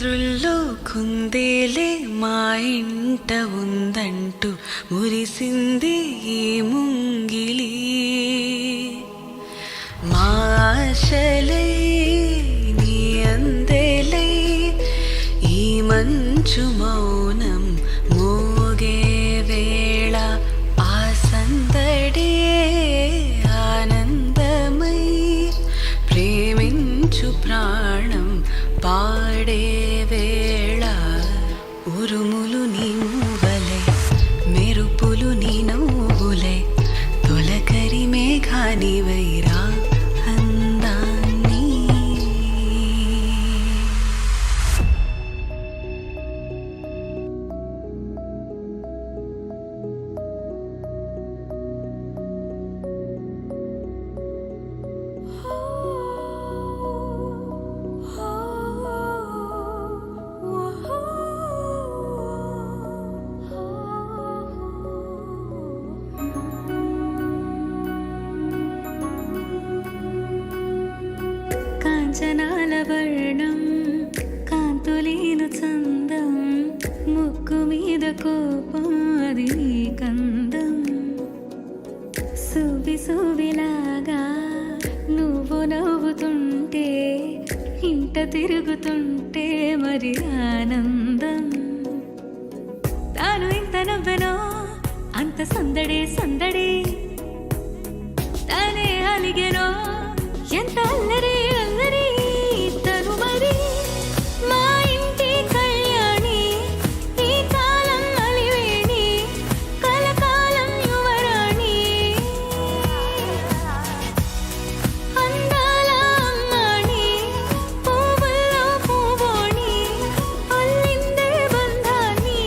చంద్రుల్లో కుందేలే మా ఇంట ఉందంటూ మురిసింది ఈ ముంగిలి. మా ఆశలై నీ అందేలై ఈ మంచు మౌనం మోగే వేళ ఆ సందడే ఆనందమై ప్రేమించు ప్రాణం పాడే వేళ. ఉరుములు నీ మూవలే మెరుపులు నీ నవ్వులే తొలకరి మేఘాని వైరా అందాన్ని. కాంచనాల వర్ణం కాంతులేను చందం ముక్కు మీద కోపం అది నీ కందం. సువి సువిలాగా నువ్వు నవ్వుతుంటే ఇంట తిరుగుతుంటే మరి ఆనందం. తాను ఇంత నవ్వెనో అంత సందడే సందడి తానే అలిగెనో ఎంత అల్లరి అల్లరి తను మరి మా ఇంటి కళ్యాణి ఈ కాలం అలివేణి కలకాలం యువరాణి అందాల అమ్మాణి పువ్వుల్లో పువ్వోణి అల్లిందే బంధాన్ని.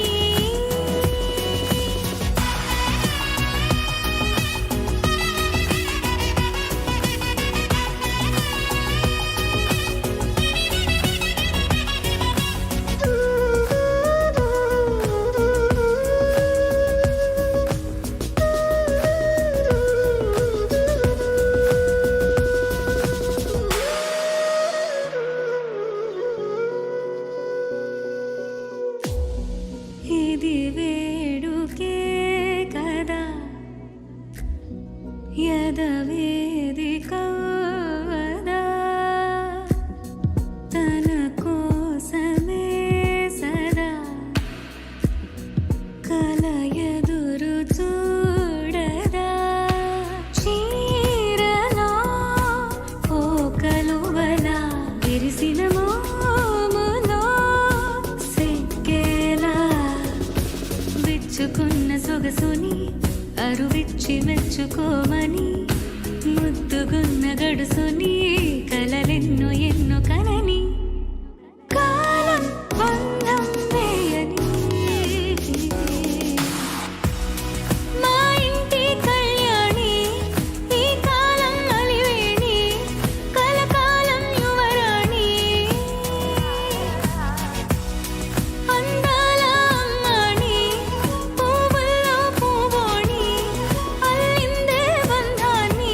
ఇది వేడుకే కదా యదవేదిక వదా తన కోసమే సదా కల ఎదురు చూడదా. చీరలో కోకలువలా విరిసిన మోములో సిక్కేలా విచ్చుకున్న సొగసుని అరువిచ్చి మెచ్చుకోమని ముద్దుగున్న గడుసుని కలలెన్నో ఎన్నో కలని కాలం బంధం వేయని మా ఇంటి కళ్యాణి ఈ కాలం అలివేణి కలకాలం యువరాణి అందాల అమ్మాణి పువ్వుల్లో పువ్వోణి అల్లిందే బంధాన్ని.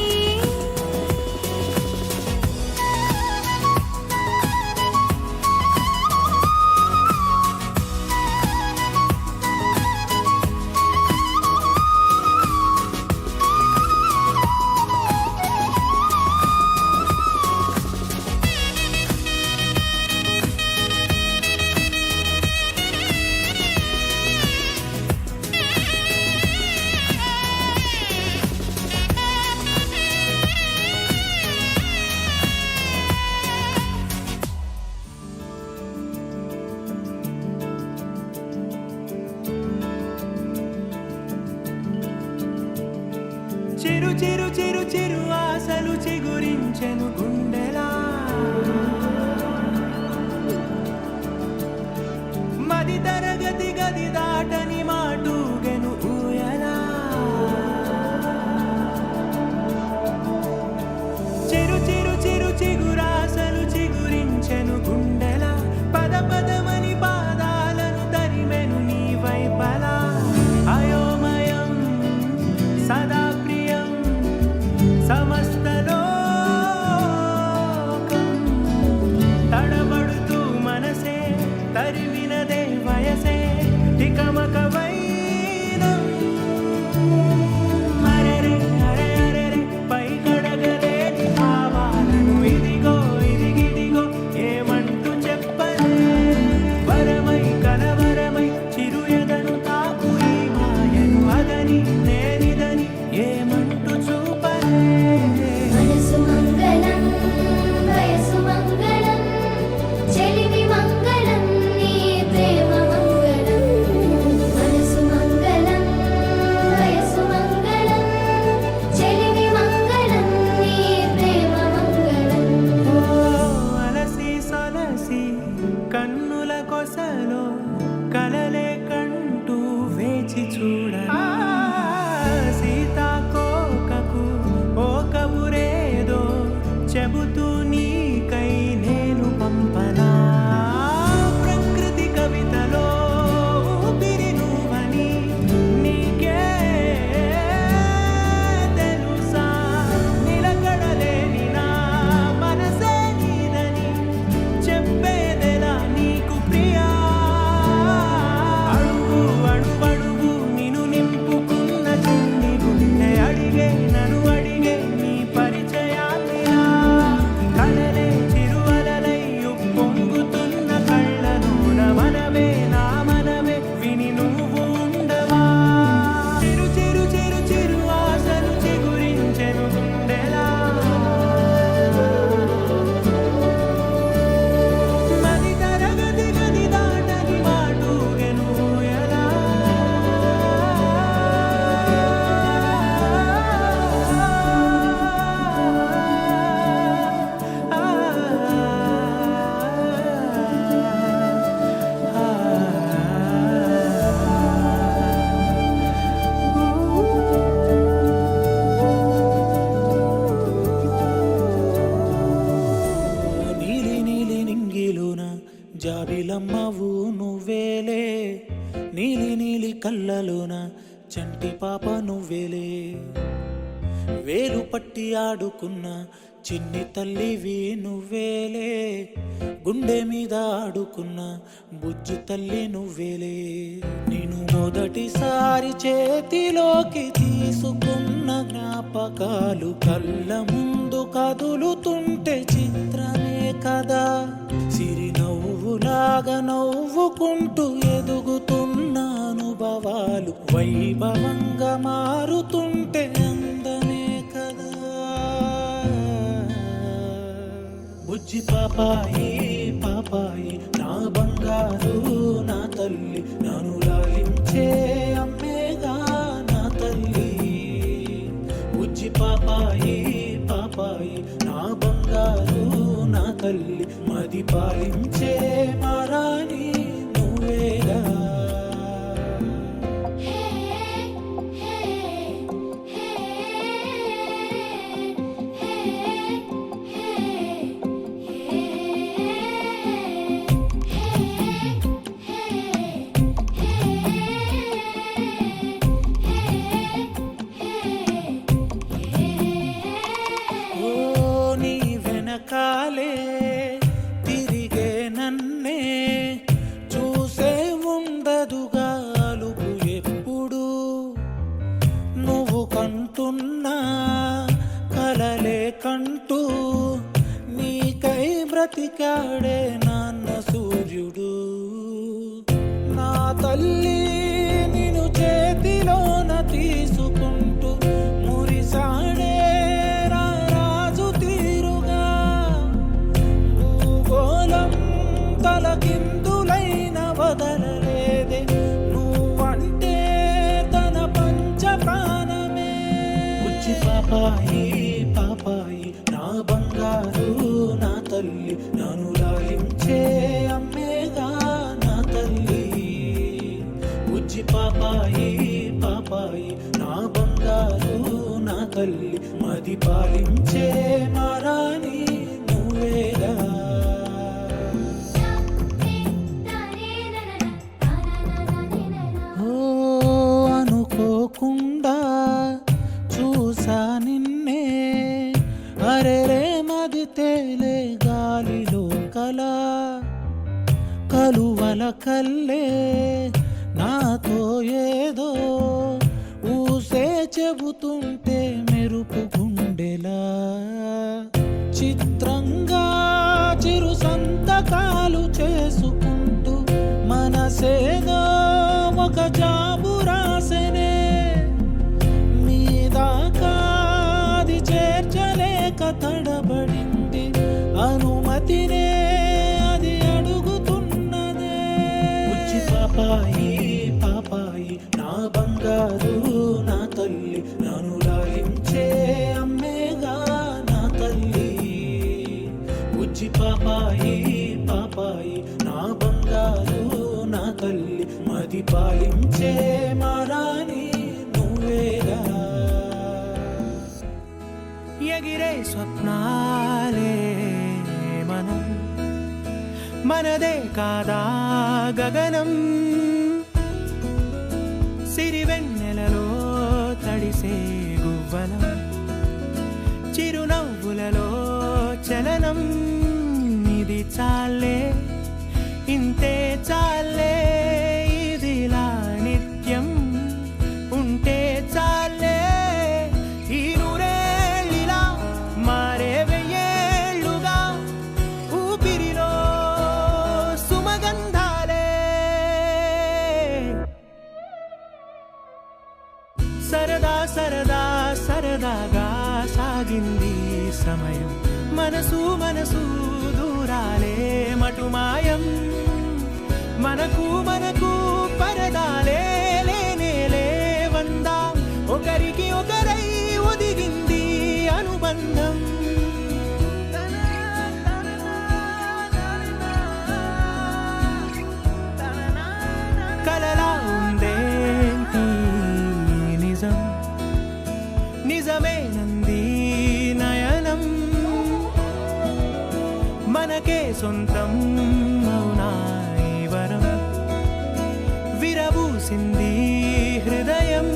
చిరు చిరు చిరు చిరు ఆశలు చిగురించెను గుండెలా. మది తరగతి గది దాటని మాటూగెను ఊయలా. చిరు చిరు చిరు చిగురాశలు చిగురించెను గుండెలా. పద పదమని పాదాలను తరిమెను నీ వైపలా. అయోమయం సదా ప్రియం సమస్తలో తడబడుతూ మనసే కొసలో కలలే కంటూ వేచి చూడ సీతాకోకకు ఓ కబురేదో చెబుతూ నీకై నేను పంపనా ప్రకృతి కవితలో ఊపిరి నువ్వని నీకే తెలుసా నిలకడలేని నా మనసే నీదని చెప్పేదెలా నీకు ప్రియా అడుగు అడుగడుగు నిన్ను నింపుకున్న చిన్ని గుండె అడిగే నన్ను అడిగే నీ పరిచయాన్నిలా కలలే చిరువలలై ఉప్పొంగుతున్న కళ్ళలోన మనవే నా మనవే విని నువ్వు ఉండవా చిరు చిరు చిరు చిరు ఆశలు చిగురించెను గుండెలా మది తరగతి గది దాటని మాటూగెను ఎలా నీలి నీలి నింగిలోన జాబిలమ్మవు నువ్వేలే నీలి నీలి కళ్ళలోన చంటి పాప నువ్వేలే వేలు పట్టి ఆడుకున్న చిన్ని తల్లివి నువ్వేలే గుండె మీద ఆడుకున్న బుజ్జి తల్లి నువ్వేలే నేను మొదటిసారి చేతిలోకి తీసుకున్న జ్ఞాపకాలు కళ్ళ ముందు కదులుతుంటే చిత్రమే కదా సిరి నవ్వులాగా నవ్వుకుంటూ ఎదుగుతున్న అనుభవాలు వైభవంగా మారుతుంటే అందమే కదా బుజ్జి పాపాయి పాపాయి నా బంగారు నా తల్లి నన్ను లాలించే అమ్మేగా నా తల్లి బుజ్జి పాపాయి పాపాయి నా బంగారు నా తల్లి మది పాలించే మారాణి నువ్వేగా ఓ నీ వెనకాలే తిరిగే నన్నే చూసే ఉండదుగా అలుపు ఎప్పుడు నువ్వు కంటున్నా కలలే కంటూ నీకై బ్రతికాడే నాన్న సూర్యుడు నా తల్లి నిన్ను చేతిలోన తీసుకుంటూ మురిసాడే రాజు తీరుగా భూగోళం తలకిందులైన వదలలేదే నువ్వంటే తన పంచ ప్రాణమే బుజ్జి పాపాయి పాపాయి నా బంగారు నా తల్లి నన్ను లాలించే అమ్మేగా నా తల్లి బుజ్జి పాపాయి పాపాయి నా బంగారు నా తల్లి మది పాలించే మారాణి నువ్వేగా ఓ అనుకోకుండా చూసా నిన్నే అరెరే మది తేలే గాలిలో కలా కలువల కల్లే నాతో ఏదో ఊసే చెబుతుంటే మెరుపు గుండెలా చిత్రంగా చిరు సంతకాలు చేసుకుంటూ మనసేదో ఒక జాబు రాసెనే మీ దాకా అది చేర్చలేక తడబడింది అనుమతినే అది అడుగుతున్నదే బుజ్జి పాపాయి పాపాయి నా బంగారు నా తల్లి నన్ను లాలించే అమ్మేగా నా తల్లి బుజ్జి పాపాయి పాపాయి ప్రతిపాలించే మారాని నువ్వేగా ఎగిరే స్వప్నాలే మనం మనదే కాదా గగనం సిరివెన్నెలలో తడిసే గువ్వలం చిరునవ్వులలో చలనం ఇది చాలే ఇంతే చాలే ఇదిలా నిత్యం ఉంటే చాలే ఈ నూరేళ్ళిలా మారే వెయ్యేళ్ళుగా ఊపిరిలో సుమగంధాలే సరదా సరదా సరదాగా సాగింది సమయం మనసు మనసు దూరాలే మటుమాయం మనకు మనకు పరదాలే లేనేలే వందా ఒకరికి ఒకరై ఒదిగింది అనుబంధం కలలా ఉందేంటి నిజం నిజమేనంది నయనం మనకే సొంతం మౌనాయి వరం విరబూసింది హృదయం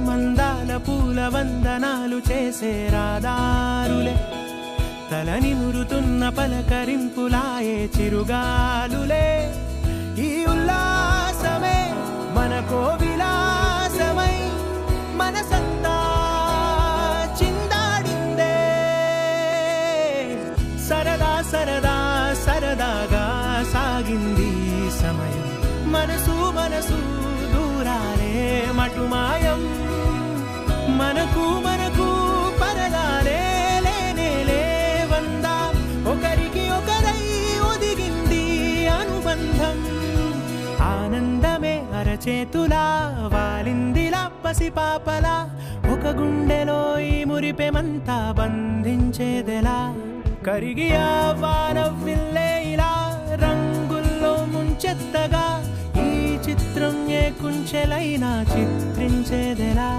మందాల పూల వందనాలు చేసే రాదారులే తలని మురుతున్న పలకరింపులాయే చిరుగాలులే ఈ ఉల్లాసమే మనకో విలాసమై మనసంతా చిందాడిందే సరదా సరదా సరదాగా సాగింది సమయం మనసు మనసు దూరాలే మటుమాయం మనకు మనకు పరదాలే లేనేలే వందా ఒకరికి ఒకరై ఒదిగింది అనుబంధం ఆనందమే అరచేతులా వాలిందిలా పసిపాపలా ఒక గుండెలో ఈ మురిపెమంతా బంధించేదెలా కరిగి ఆ వానవిల్లే ఇలా రంగుల్లో ముంచెత్తగా ఈ చిత్రం ఏ కుంచెలైనా చిత్రించేదెలా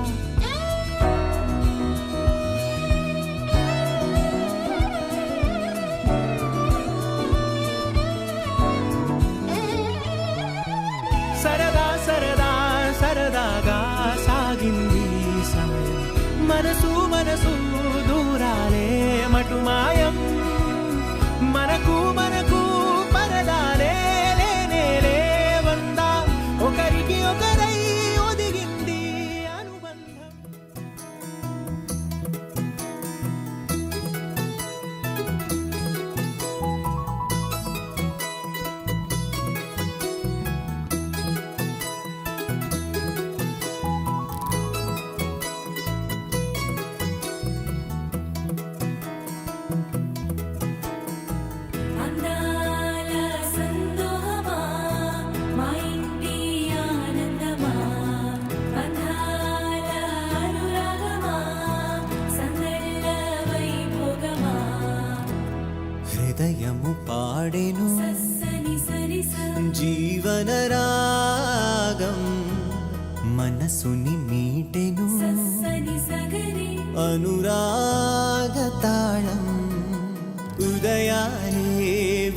సరదా సరదా సరదాగా సాగింది సమయం మనసు మనసు దూరాలే మటుమాయం మనకు మనకు పరదాలే లేనేలే వందా ఒకరికి ఒకరై ఒదిగింది అనుబంధం అందాల సందోహమా మా ఇంటి ఆనందమా అందాల అనురాగమా సందళ్ళ వైభోగమా హృదయము పాడెను సని సరిస జీవన రాగం మనసుని మీటెను సని సగరి అనురాగ తాళం ఉదయాలే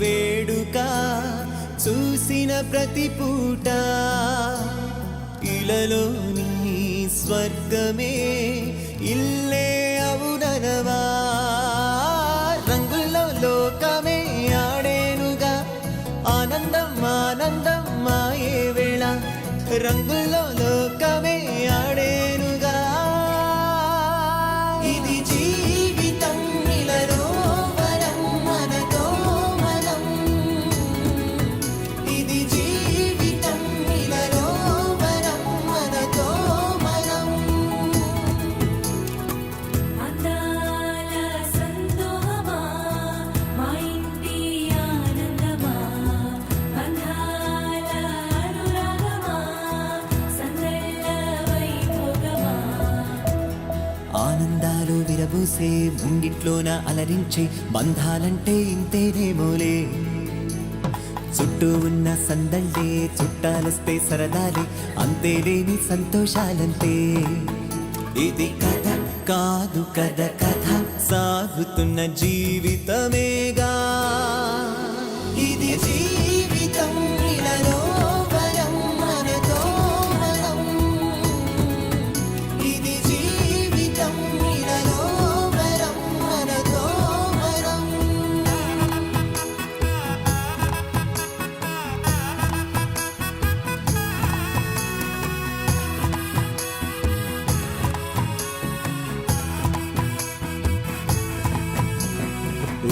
వేడుక చూసిన ప్రతి పూట ఇలలోని స్వర్గమే ఇల్లే అవుననవా రంగుల్లో లోకమే ఆడేనుగా ఆనందం ఆనందం మాయే వేళ రంగుల్లో లోకమే ఆడేనుగా ఇది జీవితం ఇలలో వరం మనతో మనం ఇది జీవితం ఇలలో వరం మనతో మనం అందాల సందోహమా మా ఇంటి ఆనందమా అందాల అనురాగమా సందళ్ళ వైభోగమా ఆనందాలు విరబూసే ముంగిట్లోన అలరించే బంధాలంటే ఇంతేనేమోలే చుట్టూ ఉన్న సందళ్ళే చుట్టాలొస్తే సరదాలే అంతేలేని సంతోషాలంతే ఇది కథ కాదు కథ కథ సాగుతున్న జీవితమేగా ఇది జీవితం ఇలాలో వరం మనతో వరం ఇది జీవితం ఇలాలో వరం మనతో వరం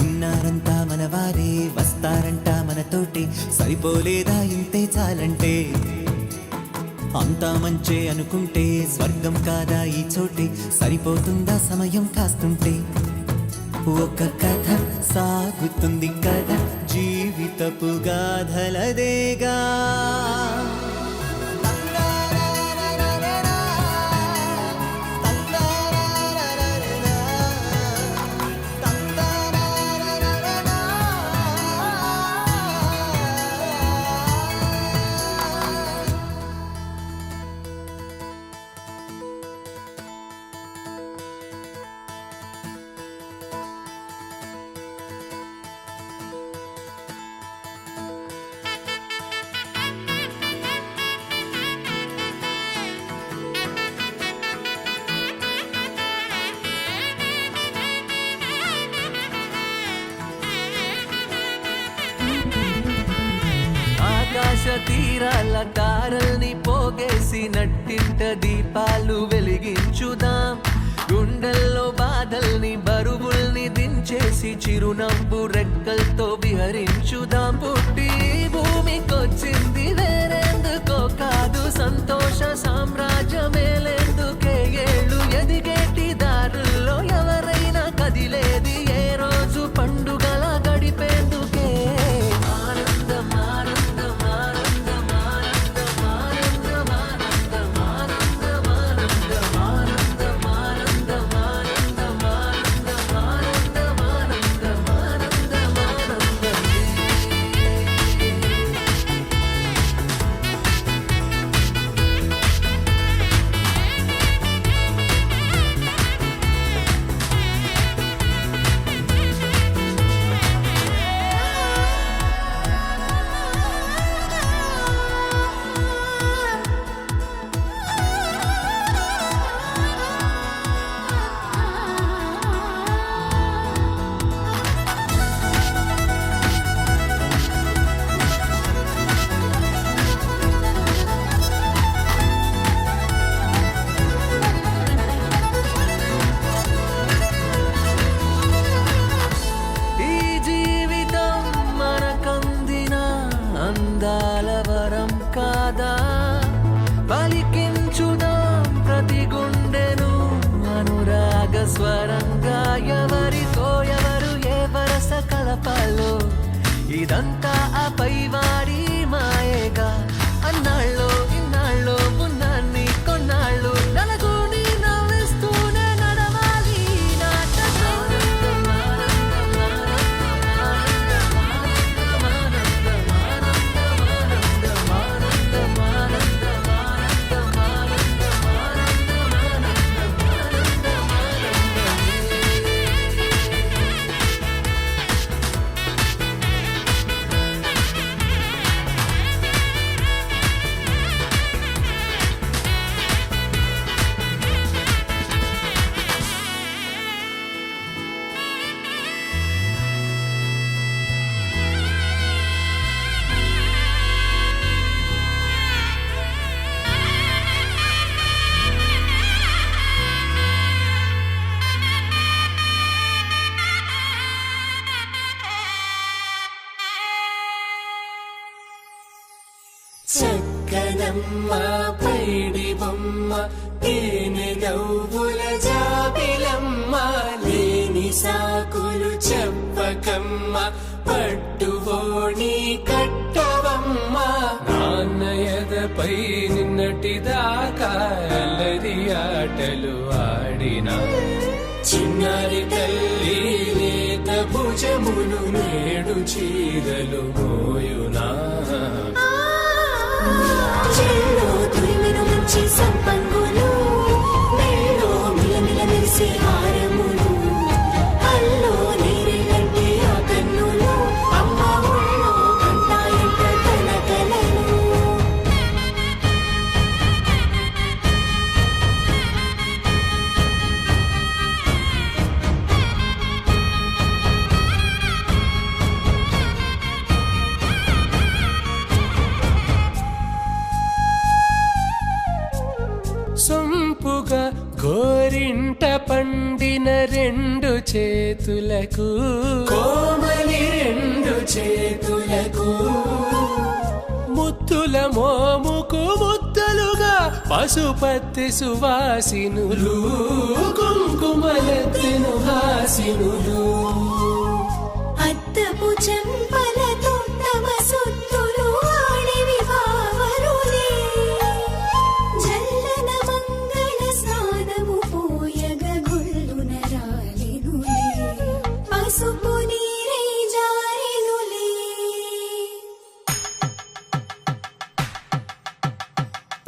ఉన్నారంతా మనవారే వస్తారంట మనతోటి సరిపోలేదా ఇంతే చాలంటే అంతా మంచే అనుకుంటే స్వర్గం కాదా ఈ చోటే సరిపోతుందా సమయం కాస్తుంటే ఒక కథ సాగుతుంది కదా జీవితపు గాథలదేగా ఆకాశ తీరాల తారల్ని పోగేసి నట్టింట దీపాలు వెలిగించుదాం గుండెల్లో బాధల్ని బరువుల్ని దించేసి చిరునవ్వు రెక్కలతో విహరించుదాం పుట్టి భూమికొచ్చింది వేరేందుకో కాదు సంతోష సామ్రాజ్యమేలేందుకే ఏళ్ళు ఎదిగేటి దారుల్లో ఎవరైనా కదిలేది ఏ రోజు పండుగల గడిపేందుకే ఆనందం ఆనందం ఆనందం ఆనందం ఆనందం ఆనందం ఆనందం ఆనందం ఆనందం ఆనందం ఆనందం ఆనందం ఆనందం ఆనందం ఆనందం ఆనందం ఈ జీవితం మనకందిన అందాల వరం కాదా పలికించుదాం ప్రతి గుండెను అనురాగ స్వరంగా ఎవరితో ఎవరు ఏ వరస కలపాలో ఇదంతా ఆ పైవాడి మాయేగా అన్నాళ్ళో ఇన్నాళ్ళో ఉన్నాన్ని కొన్నాళ్ళు నలుగుని నవ్విస్తూనే నడవాలి ఈ నాటకం. చక్కనమ్మ పైడి బొమ్మ తేనె నవ్వుల జాబిలమ్మ లేని సాకులు చెప్పకమ్మ పట్టువోణి కట్టవమ్మ నాన్నయదపై నిన్నటిదాకా అల్లరి ఆటలు ఆడినా చిన్నారి తల్లి లేత భుజములు నేడు చీరలు మోయునా మంచి సంపంగులు మెళ్ళో మిలమిల మెరిసే హారములు అల్లో నీరెళ్ళంటే ఆ కన్నులు అమ్మ ఒళ్ళో కంటాయంట తన కలలు సొంపుగా గోరింట పండిన రెండు చేతులకు కోమలి రెండు చేతులకు ముద్దుల మోముకు ముద్దలుగా పశుపతి సువాసినులు కుంకుమలెత్తెను హాసినులు అద్దపు చెంపలతో తమ సుత్తులు ఆడివి భావరులే జల్లన మంగళ స్నానము పోయగ గొల్లున రాలినులే పసుపు నీరై జారినులే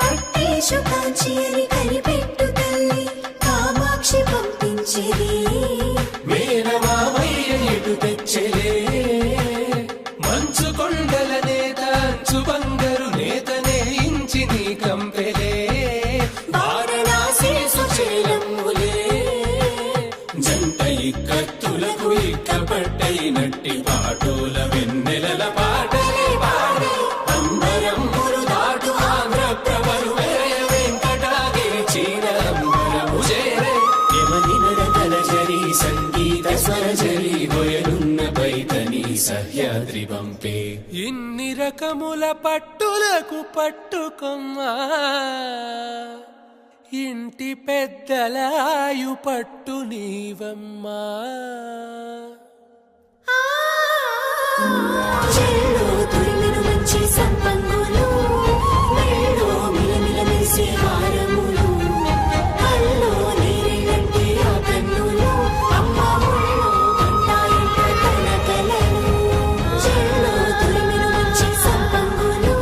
పట్టేషు కాంచియని కనిపెట్టు తల్లి కామాక్షి పంపించేది మేనమామయ్య ఎటు తెచ్చలే మంచు కొండల నేత అంచు బంగారు నేతనే ఇంచి నీ కంపెలే వారణాసి సుచేలమ్ములే జంట ఇక్కత్తులకు ఇక్కపట్టైనట్టి పాటోల వెన్నెలల పాటలే పాడే అంబరమ్ములు దాటు ఆంధ్ర ప్రభలు వేయ వెంకటాగిరి చీర అంబరము చేరే యమని నడకల జరి సంగీత స్వరజరి గొయలున్న పైతని సహ్యాద్రి పంపే ఇన్ని రకముల పట్టులకు పట్టుకొమ్మా ఇంటి పెద్దలాయు పట్టు నీవమ్మా చెల్లో తురిమిన మంచి సంపంగులు మెళ్ళో మిలమిల మెరిసే హారములు అల్లో నీరెళ్ళంటే ఆ కన్నులు అమ్మ ఒళ్ళో కంటాయంట తన కలలు చెల్లో తురిమిన మంచి సంపంగులు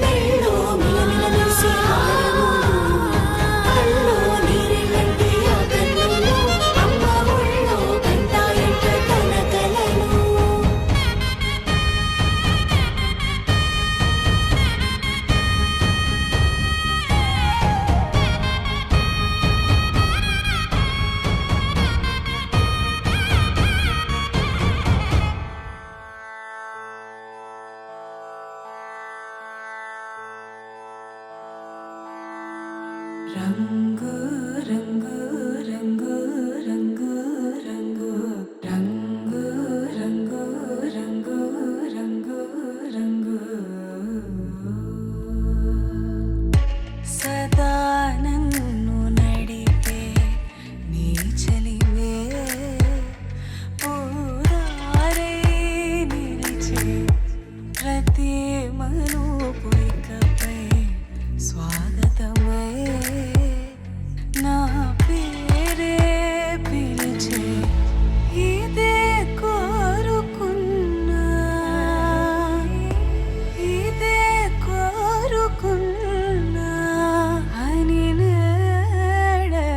మెళ్ళో మిలమిల మెరిసే హారములు అల్లో నీరెళ్ళంటే ఆ కన్నులు అమ్మ ఒళ్ళో కంటాయంట తన కలలు రంగు రంగు రంగు రంగు రంగు రంగు రంగు రంగు రంగు రంగు సదా నన్ను నడిపే నీ చలివే పూరారే నిలిచే ప్రతి మలుపు ఇకపై స్వాగతమై నా పేరే పిలిచే ఇదే కోరుకున్నా ఇదే కోరుకున్నా అని నేడే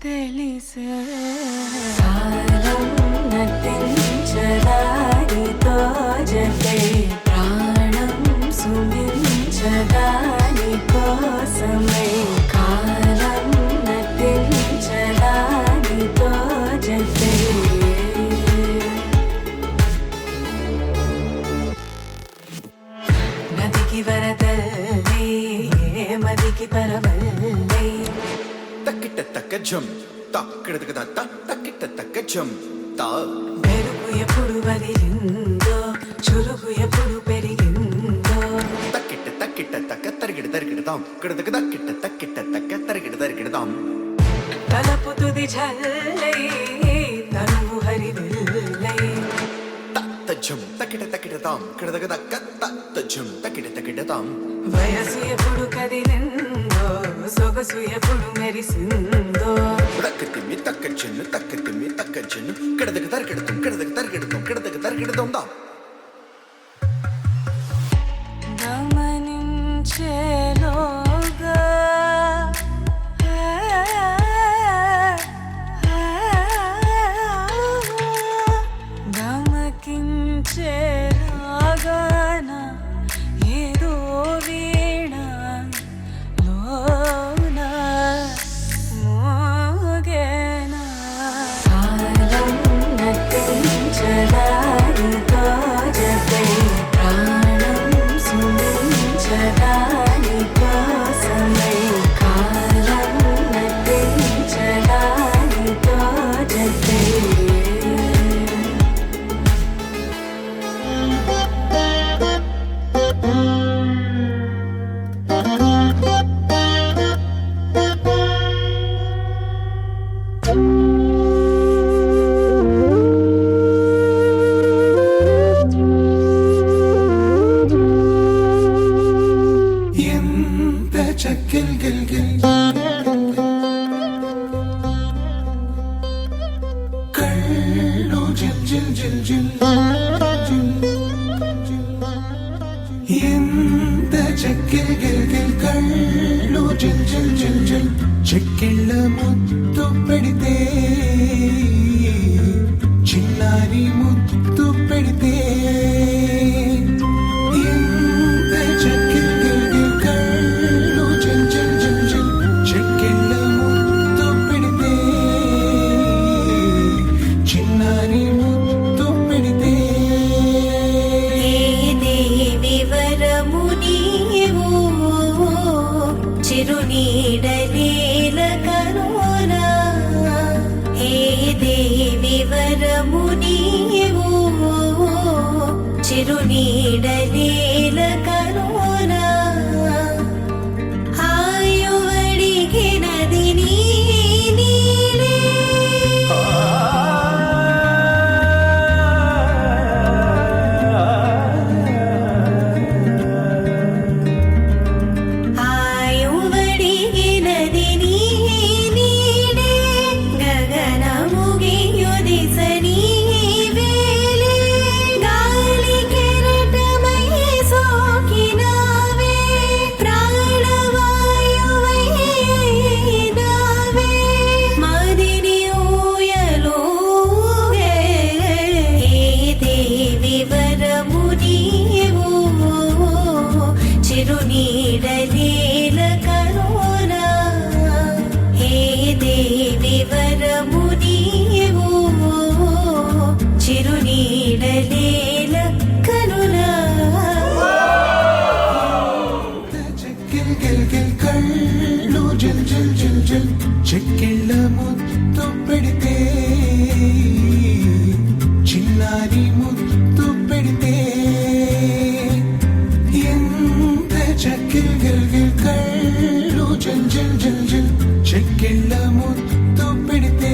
తెలిసే కాలం నటించదానితో జతే ప్రాణం సుమించదాని కోసమై కాలం నటించదానితో జతే నదికి వరదల్లి మదికి పరవల్లి తక్కిట తక్క జం తక్కిడతక తత్త తక్కిట తక్క జం తా మెరుపు ఎప్పుడు వదిలిందో చురుకు ఎప్పుడు పెరిగిందో తక్కిట తక్కిట తక్క తరిగిడ తరిగిడతాం కిడతక తక్కిట తక్కిట తక్క తరిగిడ తరిగిడతాం తలపు తుది జల్లై తనువు హరివిల్లై తజ్జం తక్కిట తక్కిడతాం కిడతక తక్క తజ్జం తక్కిట తక్కిడతాం వయసు ఎప్పుడు కదిలిందో సొగసు ఎప్పుడు మెరిసిందో తక్కతిమ్మి తక్కచ్చెన్ను తక్కతిమ్మి తక్కచ్చెన్ను కిడతక తరిగిడతాం కిడతక తరిగిడతాం కిడతక తరిగిడతాం దా గమనించేలో రాగాన ఏదో వీణ లోన మోగేనా కాలం నటించడానితో జతై ప్రాణం సుమించడాని కోసమై కాలం నటించడానితో జతై ఎంత చక్కెల్ గిల్ గిల్ కళ్ళు జిల్ జిల్ జిల్ జిల్ ఎంత చక్కెల్ గిల్ గిల్ కళ్ళు జిల్ జిల్ జిల్ జిల్ చెక్కిళ్ళ ముద్దు పెడితే చిన్నారి ముద్దు పెడితే ఎంత చక్కెల్ గిల్ గిల్ కళ్ళు జిల్ జిల్ జిల్ జిల్ చెక్కిళ్ళ ముద్దు పెడితే చిన్నారి ముద్దు పెడితే దేవి వరము నీవు చిరునీడలేల కరుణా హే దేవి వరము నీవు చిరునీడలేల కరుణా ఆయువడిగినది నీలే ఆయువడిగినది నీలే గగనముగియుదిసని వేలే గాలి కెరటమై సోకినావే ప్రాణవాయువైనావే మదిని ఊయలూగే హే దేవి వరము నీవు చిరునీడలేల కరుణా హే దేవి వరము నీవు చిరునీడలేల కరుణా చెక్కిల్ గిల్ గిల్ కళ్ళు జిల్ జిల్ జిల్ జిల్ చెక్కిళ్ళ ముద్దు పెడితే చిన్నారి ముద్దు పెడితే ఎంత చెక్కిల్ గిల్ గిల్ కళ్ళు జిల్ జిల్ జిల్ జిల్ చెక్కిళ్ళ ముద్దు పెడితే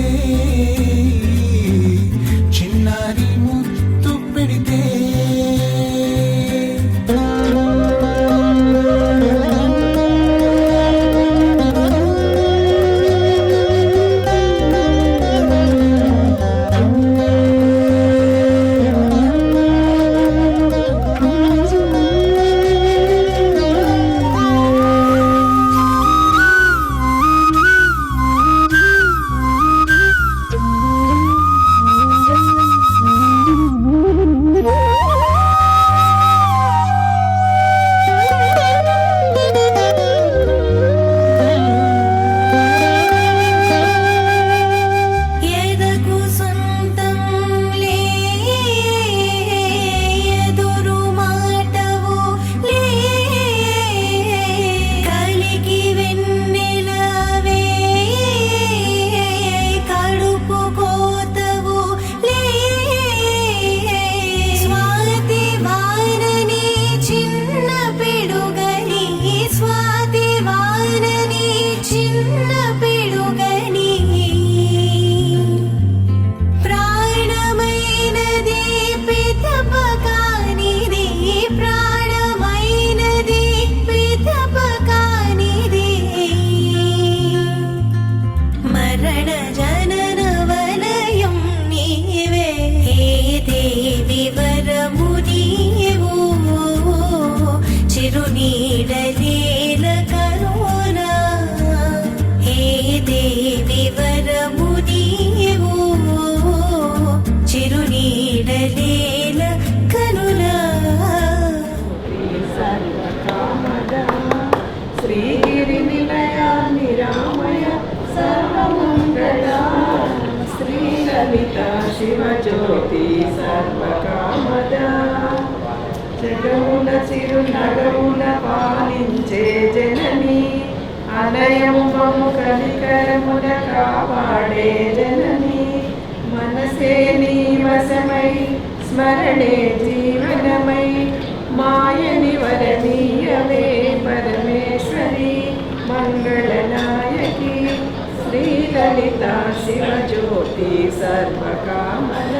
లలిత శివజ్యోతి సర్వకామద జగముల చిరునగముల పాలించే జనని అనయముమము కలికరముల కాపాడే జనని మనసే నీ వశమై స్మరణే జీవనమై మాయని వరణీయవే పరమేశ్వరి మంగళనాయకి శ్రీలలిత శివజ్యోతి సర్వకామద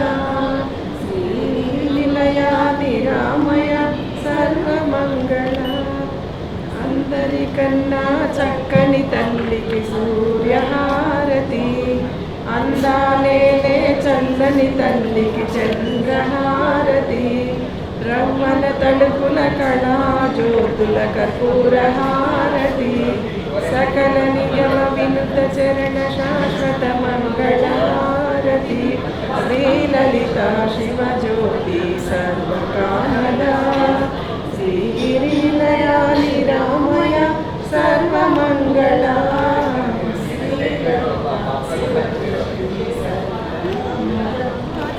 శ్రీనిలయా నిరామయ సర్వమంగళ అందరికన్నా చక్కని తల్లికి సూర్యహారతి అందాలేలే చల్లని తల్లికి చంద్రహారతి రవ్వల తడుకుల కళా జ్యోతుల కర్పూరహారతి సకల నియమ వినుత చరణ శాశ్వత మంగళహారతి శ్రీలలిత శివజ్యోతి సర్వకామద శ్రీగిరిలయా నిరామయ సర్వమంగళ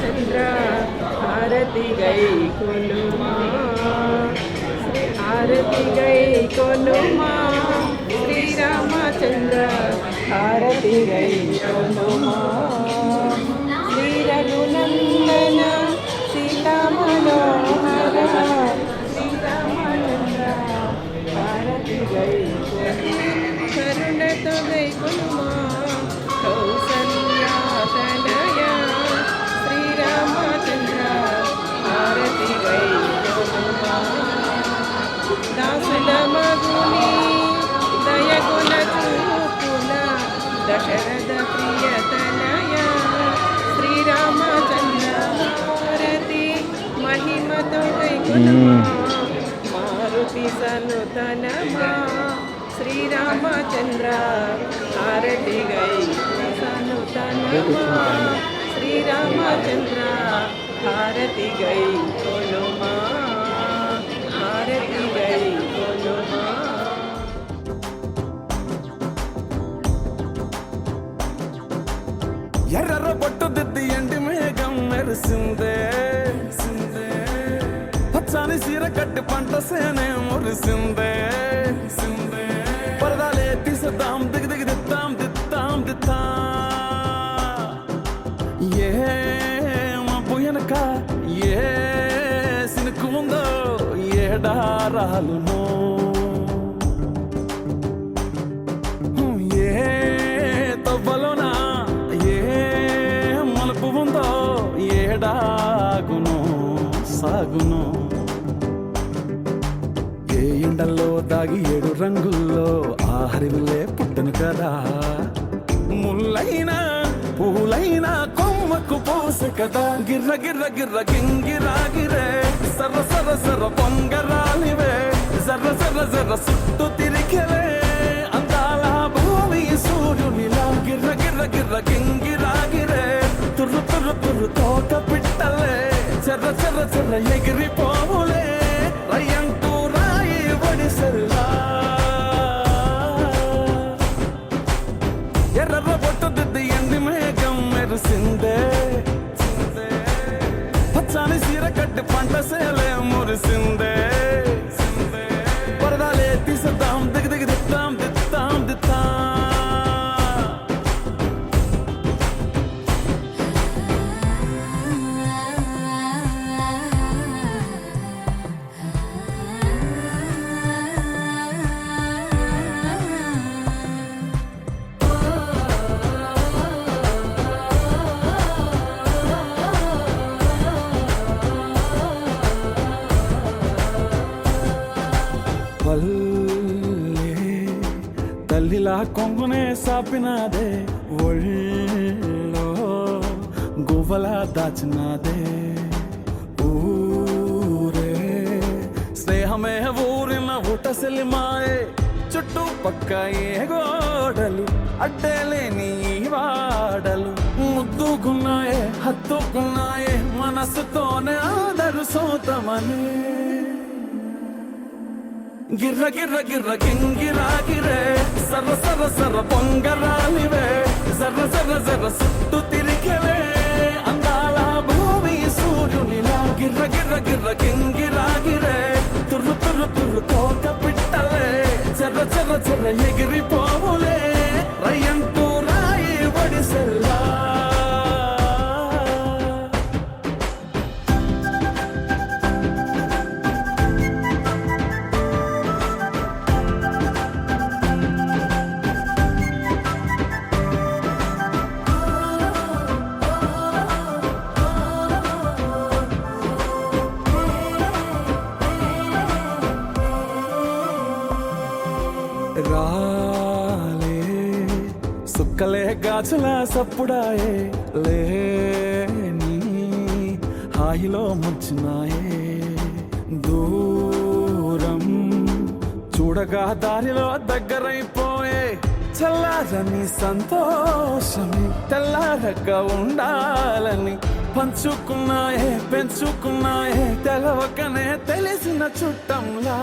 చంద్ర హారతి గై కొనుమా హారతి గై కొనుమా శ్రీరామచంద్ర హారతి గై కొనుమా శ్రీ రఘునందన సీతా మనోహర శ్రీరామచంద్ర హారతి గై కరుణతో గై కొనుమా కౌసల్యాతనయ శ్రీరామచంద్ర హారతి గై కొనుమా దాసుల మగుని దయగుణ చూపుల దశరథ ప్రియతనయ శ్రీరామచంద్ర హారతి మహిమతో గై కొనుమా మారుతి సనుతనమా శ్రీరామచంద్ర హారతి గై సనుతనమా శ్రీరామచంద్ర హారతి గై కొనుమా హారతి గై కొనుమా ఎర్ర బొట్టు దిద్ది ఎండి మేఘం మెరిసిందే పచ్చని సీర కట్టి పంట సేనే మురిసిందే పరదాలే తీసేద్దాం దిగి దిగి దిద్దాం దిద్దాం దిద్దా ఏ మబ్బు వెనక ఏ సినుకు ఉందో ఏడారాలునో ఏ తవ్వలోనా ఏ మలుపు ఉందో ఏడాగునో సాగునో ఏ ఎండల్లో దాగి 7 రంగుల్లో ఆహరిల్లే పుట్టను కదా ముల్లైనా పూలైనా కొమ్మకు పోసె కదా గిర్ర గిర్ర గిర్ర గింగిరాగిరే సర్ర సర్ర సర్ర పొంగరాలివే జర్ర జర్ర జర్ర సుట్టు తిరిగెలే అందాల భూమి సూర్యునిలా గిర్ర గిర్ర గిర్ర గింగిరాగిరే తుర్రు తుర్రు తుర్రు తోట పిట్టలే చెర్ర చెర్ర చెర్ర ఎగిరిపోవులే రయ్యంటూ రాయి ఒడిసెల్లా ఎర్ర బొట్టు దిద్ది ఎండి మేఘం మెరిసిందే పచ్చని సీర కట్టి పంట సేలే మురిసిందే పరదాలే తీసేద్దాం దిగి దిగి దిద్దాం దిద్దాం దిద్దా తల్లిలా కొంగునే సాపినాదే ఒళ్ళో గువ్వలా దాచినాదే ఊరే స్నేహమే ఊరిన ఊటసెలి మాయే చుట్టూ పక్క ఏ గోడలు అడ్డేలేని వాడలు ముద్దుకున్నాయే హత్తుకున్నాయే మనసుతోనే ఆదరు సోతమనే గిర్ర గిర్ర గిర్ర గింగిరాగిరే సర్ర సర్ర సర్ర పొంగరాలివే జర్ర జర్ర జర్ర సుట్టు తిరిగెలే సూర్యునిలా గిర్ర గిర్ర గిర్ర గింగిరాగిరే తుర్రు తుర్రు తుర్రు తోక పిట్టలే చెర్ర చెర్ర చెర్ర ఎగిరిపోవులే రయ్యంటూ రాయి ఒడిసెల్లా రాలే సుక్కలే గాజులా సప్పుడాయే లేని హాయిలో ముంచున్నాయే దూరం చూడగా దారిలో దగ్గరైపోయే చల్లారని సంతోషమే తెల్లారక ఉండాలని పంచుకున్నాయే పెంచుకున్నాయే తెలవకనే తెలిసిన చుట్టంలా